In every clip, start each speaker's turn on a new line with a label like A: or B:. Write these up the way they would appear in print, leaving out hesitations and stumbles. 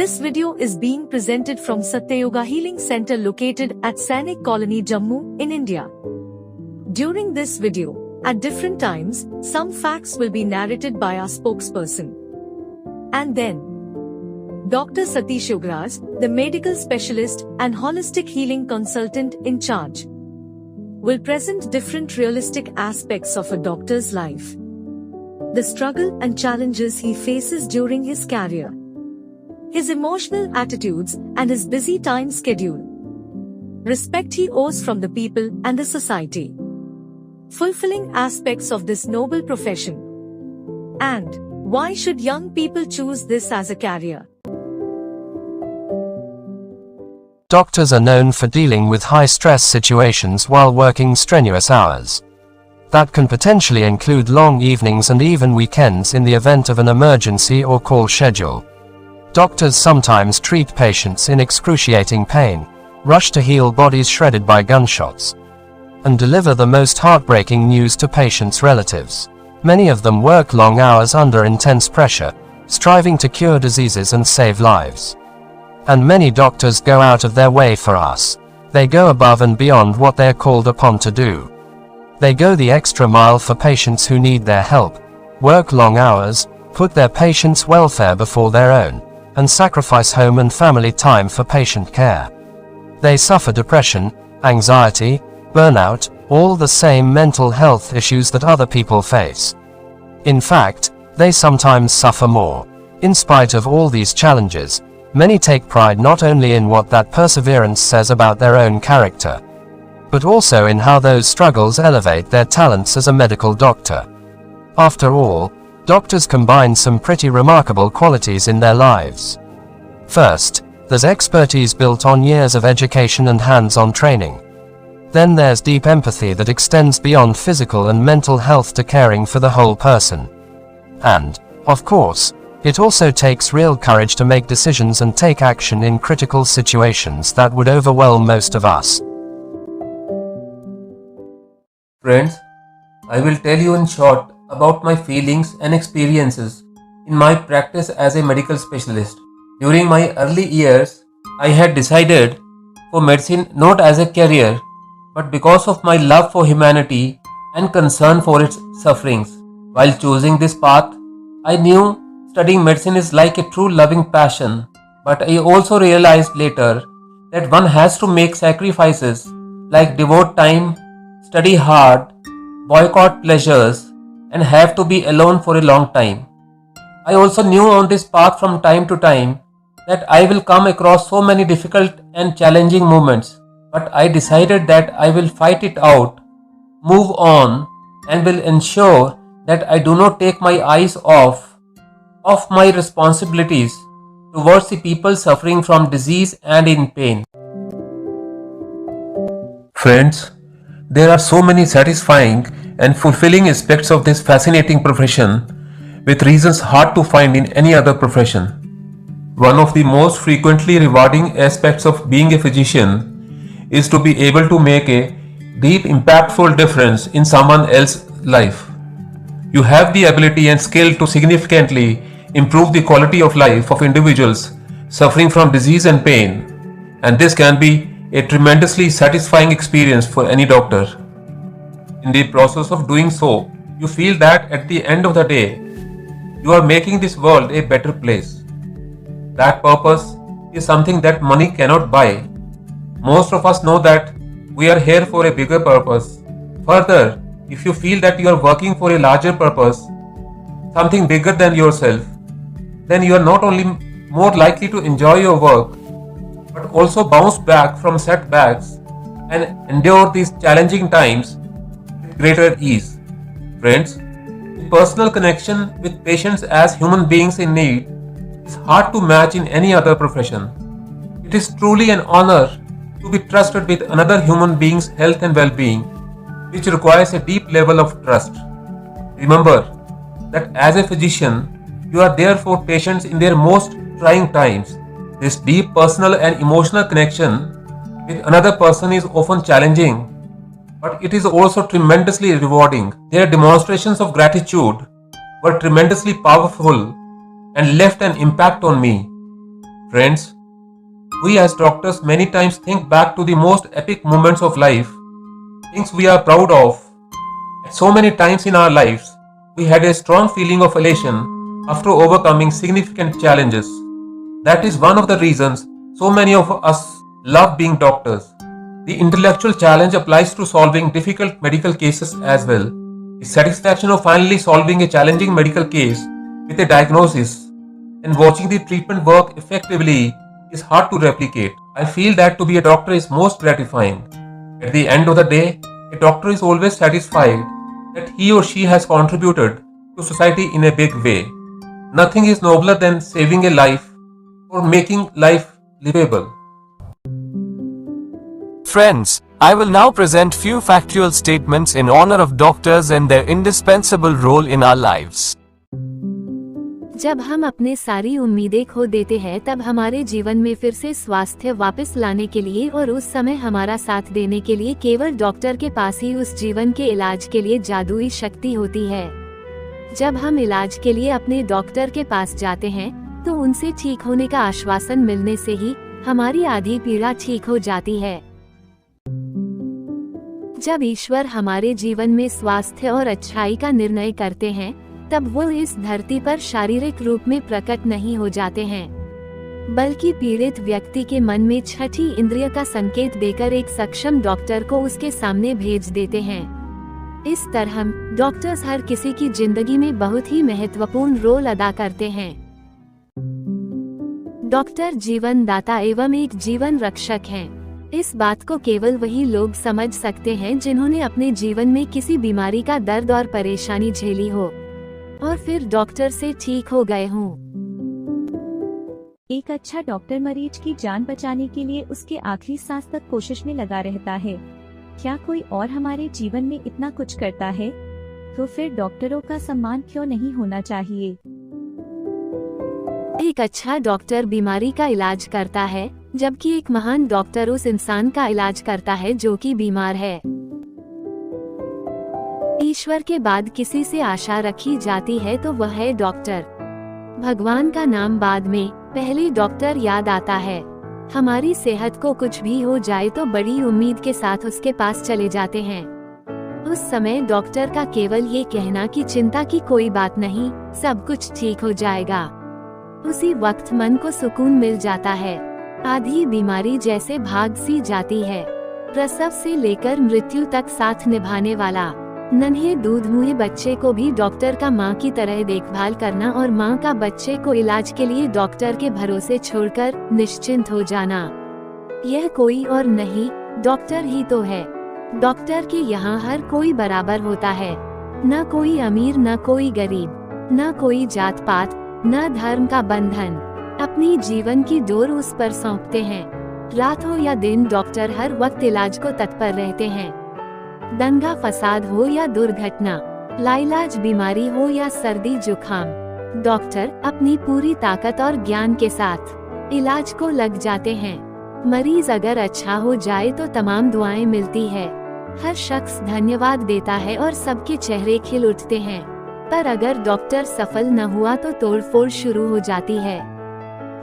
A: This video is being presented from Satyayoga Healing Center located at Sainik Colony, Jammu, in India. During this video, at different times, some facts will be narrated by our spokesperson. And then, Dr. Satish Yograj, the medical specialist and holistic healing consultant in charge, will present different realistic aspects of a doctor's life, the struggle and challenges he faces during his career, his emotional attitudes and his busy time schedule, respect he owes from the people and the society, fulfilling aspects of this noble profession, and why should young people choose this as a career.
B: Doctors are known for dealing with high-stress situations while working strenuous hours. That can potentially include long evenings and even weekends in the event of an emergency or call schedule. Doctors sometimes treat patients in excruciating pain, rush to heal bodies shredded by gunshots, and deliver the most heartbreaking news to patients' relatives. Many of them work long hours under intense pressure, striving to cure diseases and save lives. And many doctors go out of their way for us. They go above and beyond what they are called upon to do. They go the extra mile for patients who need their help, work long hours, put their patients' welfare before their own, and sacrifice home and family time for patient care. They suffer depression, anxiety, burnout, all the same mental health issues that other people face. In fact, they sometimes suffer more. In spite of all these challenges, many take pride not only in what that perseverance says about their own character, but also in how those struggles elevate their talents as a medical doctor. After all, doctors combine some pretty remarkable qualities in their lives. First, there's expertise built on years of education and hands-on training. Then there's deep empathy that extends beyond physical and mental health to caring for the whole person. And, of course, it also takes real courage to make decisions and take action in critical situations that would overwhelm most of us.
C: Friends, I will tell you in short about my feelings and experiences in my practice as a medical specialist. During my early years, I had decided for medicine not as a career, but because of my love for humanity and concern for its sufferings. While choosing this path, I knew studying medicine is like a true loving passion, but I also realized later that one has to make sacrifices like devote time, study hard, boycott pleasures, and have to be alone for a long time. I also knew on this path from time to time that I will come across so many difficult and challenging moments, but I decided that I will fight it out, move on, and will ensure that I do not take my eyes off my responsibilities towards the people suffering from disease and in pain. Friends, there are so many satisfying and fulfilling aspects of this fascinating profession, with reasons hard to find in any other profession. One of the most frequently rewarding aspects of being a physician is to be able to make a deep, impactful difference in someone else's life. You have the ability and skill to significantly improve the quality of life of individuals suffering from disease and pain, and this can be a tremendously satisfying experience for any doctor. In the process of doing so, you feel that at the end of the day, you are making this world a better place. That purpose is something that money cannot buy. Most of us know that we are here for a bigger purpose. Further, if you feel that you are working for a larger purpose, something bigger than yourself, then you are not only more likely to enjoy your work, but also bounce back from setbacks and endure these challenging times with greater ease. Friends, the personal connection with patients as human beings in need is hard to match in any other profession. It is truly an honor to be trusted with another human being's health and well-being, which requires a deep level of trust. Remember that as a physician, you are there for patients in their most trying times. This deep personal and emotional connection with another person is often challenging, but it is also tremendously rewarding. Their demonstrations of gratitude were tremendously powerful and left an impact on me. Friends, we as doctors many times think back to the most epic moments of life, things we are proud of. So many times in our lives, we had a strong feeling of elation after overcoming significant challenges. That is one of the reasons so many of us love being doctors. The intellectual challenge applies to solving difficult medical cases as well. The satisfaction of finally solving a challenging medical case with a diagnosis and watching the treatment work effectively is hard to replicate. I feel that to be a doctor is most gratifying. At the end of the day, a doctor is always satisfied that he or she has contributed to society in a big way. Nothing is nobler than saving a life or making life livable.
B: Friends, I will now present few factual statements in honor of doctors and their indispensable role in our lives.
D: जब हम अपने सारी उम्मीदें खो देते हैं तब हमारे जीवन में फिर से स्वास्थ्य वापस लाने के लिए और उस समय हमारा साथ देने के लिए केवल डॉक्टर के पास ही उस जीवन के इलाज के लिए जादुई शक्ति होती है। जब हम इलाज के लिए अपने डॉक्टर के पास जाते हैं तो उनसे ठीक होने का आश्वासन मिलने से ही हमारी आधी पीड़ा ठीक हो जाती है। जब ईश्वर हमारे जीवन में स्वास्थ्य और अच्छाई का निर्णय करते हैं तब वो इस धरती पर शारीरिक रूप में प्रकट नहीं हो जाते हैं, बल्कि पीड़ित व्यक्ति के मन में छठी इंद्रिय का संकेत देकर एक सक्षम डॉक्टर को उसके सामने भेज देते हैं। इस तरह डॉक्टर्स हर किसी की जिंदगी में बहुत ही महत्वपूर्ण रोल अदा करते हैं। डॉक्टर जीवन दाता एवं एक जीवन रक्षक हैं। इस बात को केवल वही लोग समझ सकते हैं जिन्होंने अपने जीवन में किसी बीमारी का दर्द और परेशानी झेली हो और फिर डॉक्टर से ठीक हो गए हों।
E: एक अच्छा डॉक्टर मरीज की जान बचाने के लिए उसके आखिरी सांस तक कोशिश में लगा रहता है। क्या कोई और हमारे जीवन में इतना कुछ करता है? तो फिर डॉक्टरों का सम्मान क्यों नहीं होना चाहिए?
D: एक अच्छा डॉक्टर बीमारी का इलाज करता है, जबकि एक महान डॉक्टर उस इंसान का इलाज करता है जो कि बीमार है। ईश्वर के बाद किसी से आशा रखी जाती है तो वह है डॉक्टर। भगवान का नाम बाद में, पहले डॉक्टर याद आता है। हमारी सेहत को कुछ भी हो जाए तो बड़ी उम्मीद के साथ उसके पास चले जाते हैं। उस समय डॉक्टर का केवल ये कहना कि चिंता की कोई बात नहीं, सब कुछ ठीक हो जाएगा, उसी वक्त मन को सुकून मिल जाता है। आधी बीमारी जैसे भाग सी जाती है। प्रसव से लेकर मृत्यु तक साथ निभाने वाला नन्हे दूध मुहे बच्चे को भी डॉक्टर का माँ की तरह देखभाल करना और माँ का बच्चे को इलाज के लिए डॉक्टर के भरोसे छोड़कर निश्चिंत हो जाना, यह कोई और नहीं, डॉक्टर ही तो है। डॉक्टर के यहाँ हर कोई बराबर होता है, न कोई अमीर न कोई गरीब, न कोई जात पात न धर्म का बंधन। अपनी जीवन की डोर उस पर सौंपते हैं। रात हो या दिन डॉक्टर हर वक्त इलाज को तत्पर रहते हैं। दंगा फसाद हो या दुर्घटना, लाइलाज बीमारी हो या सर्दी जुकाम, डॉक्टर अपनी पूरी ताकत और ज्ञान के साथ इलाज को लग जाते हैं। मरीज अगर अच्छा हो जाए तो तमाम दुआएं मिलती है, हर शख्स धन्यवाद देता है और सबके चेहरे खिल उठते हैं। पर अगर डॉक्टर सफल न हुआ तो तोड़फोड़ शुरू हो जाती है।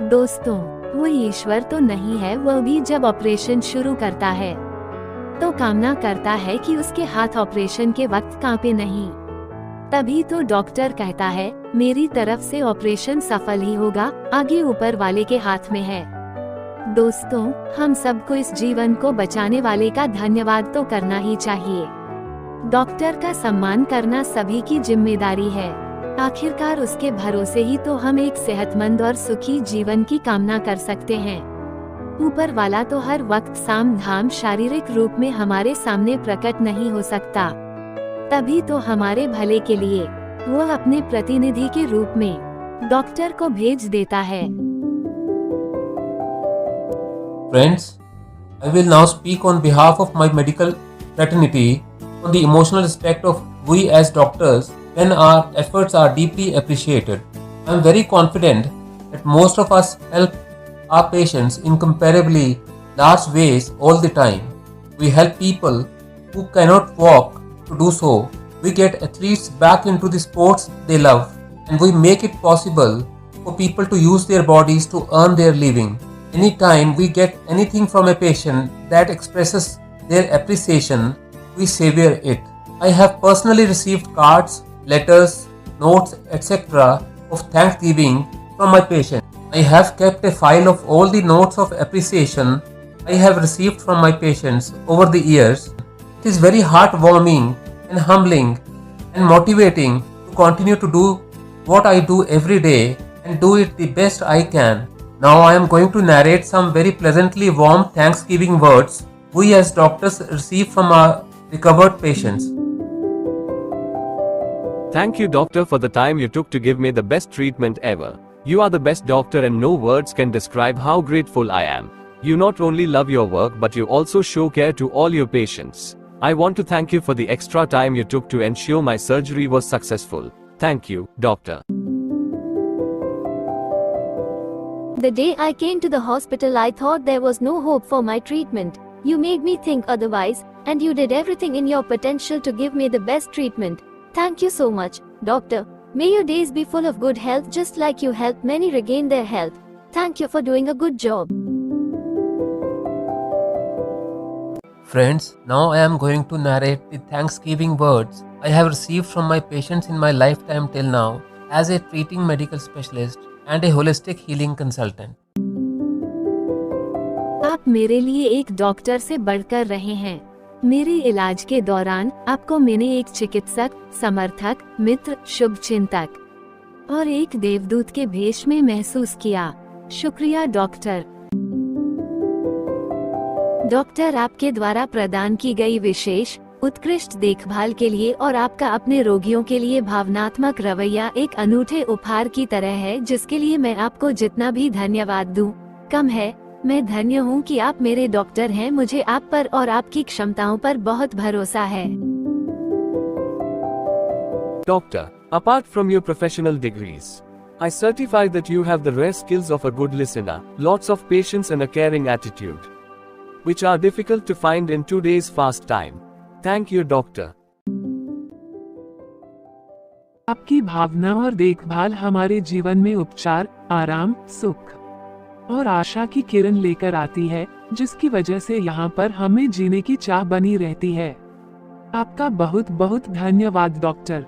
D: दोस्तों, वो ईश्वर तो नहीं है, वह भी जब ऑपरेशन शुरू करता है तो कामना करता है कि उसके हाथ ऑपरेशन के वक्त कांपे नहीं। तभी तो डॉक्टर कहता है, मेरी तरफ से ऑपरेशन सफल ही होगा, आगे ऊपर वाले के हाथ में है। दोस्तों, हम सबको इस जीवन को बचाने वाले का धन्यवाद तो करना ही चाहिए। डॉक्टर का सम्मान करना सभी की जिम्मेदारी है। आखिरकार उसके भरोसे ही तो हम एक सेहतमंद और सुखी जीवन की कामना कर सकते हैं। ऊपर वाला तो हर वक्त साम धाम शारीरिक रूप में हमारे सामने प्रकट नहीं हो सकता, तभी तो हमारे भले के लिए वह अपने प्रतिनिधि के रूप में डॉक्टर को भेज देता है।
C: Friends, I will now speak on behalf of my medical fraternity on the emotional aspect of we as doctors when our efforts are deeply appreciated. I am very confident that most of us help our patients in comparably large ways all the time. We help people who cannot walk to do so. We get athletes back into the sports they love, and we make it possible for people to use their bodies to earn their living. Anytime we get anything from a patient that expresses their appreciation, we savor it. I have personally received cards, letters, notes, etc. of thanksgiving from my patients. I have kept a file of all the notes of appreciation I have received from my patients over the years. It is very heartwarming and humbling and motivating to continue to do what I do every day and do it the best I can. Now I am going to narrate some very pleasantly warm Thanksgiving words we as doctors receive from our recovered patients.
F: Thank you, doctor, for the time you took to give me the best treatment ever. You are the best doctor and no words can describe how grateful I am. You not only love your work but you also show care to all your patients. I want to thank you for the extra time you took to ensure my surgery was successful. Thank you, doctor.
D: The day I came to the hospital, I thought there was no hope for my treatment. You made me think otherwise, and you did everything in your potential to give me the best treatment. Thank you so much, doctor. May your days be full of good health just like you helped many regain their health. Thank you for doing a good job.
C: Friends, now I am going to narrate the Thanksgiving words I have received from my patients in my lifetime till now as a treating medical specialist and a holistic healing consultant.
D: आप मेरे लिए एक doctor से बढ़कर रहे हैं। मेरे इलाज के दौरान आपको मैंने एक चिकित्सक, समर्थक, मित्र, शुभचिंतक और एक देवदूत के भेष में महसूस किया। शुक्रिया डॉक्टर। डॉक्टर, आपके द्वारा प्रदान की गई विशेष उत्कृष्ट देखभाल के लिए और आपका अपने रोगियों के लिए भावनात्मक रवैया एक अनूठे उपहार की तरह है जिसके लिए मैं आपको जितना भी धन्यवाद दूं, कम है। मैं धन्य हूं कि आप मेरे डॉक्टर हैं। मुझे आप पर और आपकी क्षमताओं पर बहुत भरोसा है।
F: Doctor, apart from your professional degrees, I certify that you have the rare skills of a good listener, lots of patience and a caring attitude, which are difficult to find in today's fast time. Thank you, doctor.
G: आपकी भावना और देखभाल हमारे जीवन में उपचार, आराम, सुख और आशा की किरण लेकर आती है, जिसकी वजह से यहाँ पर हमें जीने की चाह बनी रहती है। आपका बहुत बहुत धन्यवाद डॉक्टर।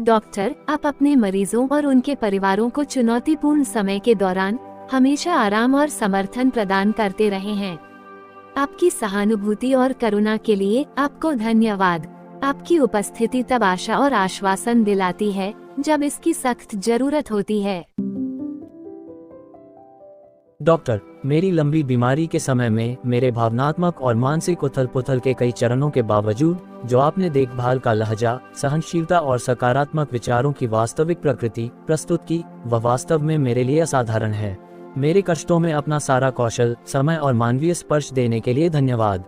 D: डॉक्टर, आप अपने मरीजों और उनके परिवारों को चुनौतीपूर्ण समय के दौरान हमेशा आराम और समर्थन प्रदान करते रहे हैं। आपकी सहानुभूति और करुणा के लिए आपको धन्यवाद। आपकी उपस्थिति तब आशा और आश्वासन दिलाती है जब इसकी सख्त जरूरत होती है।
H: डॉक्टर, मेरी लंबी बीमारी के समय में मेरे भावनात्मक और मानसिक उथल-पुथल के कई चरणों के बावजूद जो आपने देखभाल का लहजा, सहनशीलता और सकारात्मक विचारों की वास्तविक प्रकृति प्रस्तुत की, वह वास्तव में मेरे लिए असाधारण है। मेरे कष्टों में अपना सारा कौशल, समय और मानवीय स्पर्श देने के लिए धन्यवाद।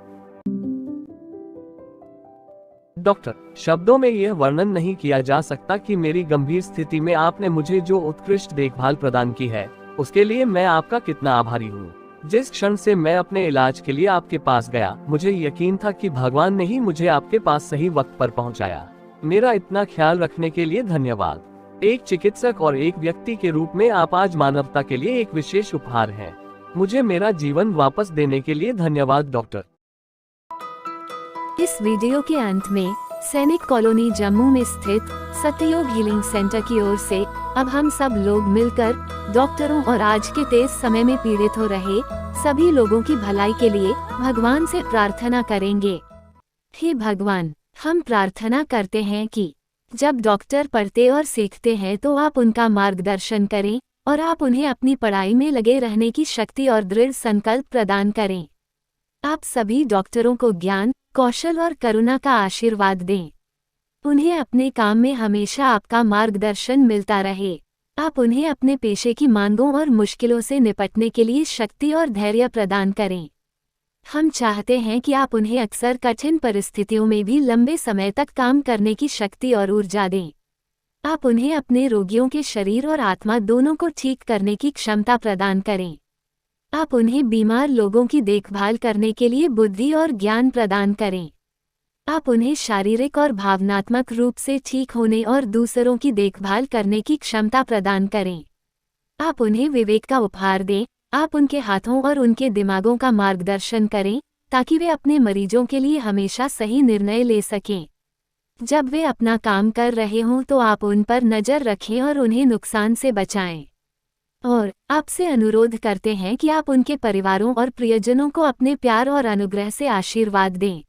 F: डॉक्टर, शब्दों में यह वर्णन नहीं किया जा सकता कि मेरी गंभीर स्थिति में आपने मुझे जो उत्कृष्ट देखभाल प्रदान की है, उसके लिए मैं आपका कितना आभारी हूँ। जिस क्षण से मैं अपने इलाज के लिए आपके पास गया, मुझे यकीन था कि भगवान ने ही मुझे आपके पास सही वक्त पर पहुँचाया। मेरा इतना ख्याल रखने के लिए धन्यवाद। एक चिकित्सक और एक व्यक्ति के रूप में आप आज मानवता के लिए एक विशेष उपहार हैं। मुझे मेरा जीवन वापस देने के लिए धन्यवाद डॉक्टर।
D: इस वीडियो के अंत में सैनिक कॉलोनी जम्मू में स्थित सत्ययोग हीलिंग सेंटर की ओर से अब हम सब लोग मिलकर डॉक्टरों और आज के तेज समय में पीड़ित हो रहे सभी लोगों की भलाई के लिए भगवान से प्रार्थना करेंगे। हे भगवान, हम प्रार्थना करते हैं कि जब डॉक्टर पढ़ते और सीखते हैं तो आप उनका मार्गदर्शन करें और आप उन्हें अपनी पढ़ाई में लगे रहने की शक्ति और दृढ़ संकल्प प्रदान करें। आप सभी डॉक्टरों को ज्ञान, कौशल और करुणा का आशीर्वाद दें। उन्हें अपने काम में हमेशा आपका मार्गदर्शन मिलता रहे। आप उन्हें अपने पेशे की मांगों और मुश्किलों से निपटने के लिए शक्ति और धैर्य प्रदान करें। हम चाहते हैं कि आप उन्हें अक्सर कठिन परिस्थितियों में भी लंबे समय तक काम करने की शक्ति और ऊर्जा दें। आप उन्हें अपने रोगियों के शरीर और आत्मा दोनों को ठीक करने की क्षमता प्रदान करें। आप उन्हें बीमार लोगों की देखभाल करने के लिए बुद्धि और ज्ञान प्रदान करें। आप उन्हें शारीरिक और भावनात्मक रूप से ठीक होने और दूसरों की देखभाल करने की क्षमता प्रदान करें। आप उन्हें विवेक का उपहार दें। आप उनके हाथों और उनके दिमागों का मार्गदर्शन करें ताकि वे अपने मरीजों के लिए हमेशा सही निर्णय ले सकें। जब वे अपना काम कर रहे हों तो आप उन पर नज़र रखें और उन्हें नुकसान से बचाएं। और आपसे अनुरोध करते हैं कि आप उनके परिवारों और प्रियजनों को अपने प्यार और अनुग्रह से आशीर्वाद दें।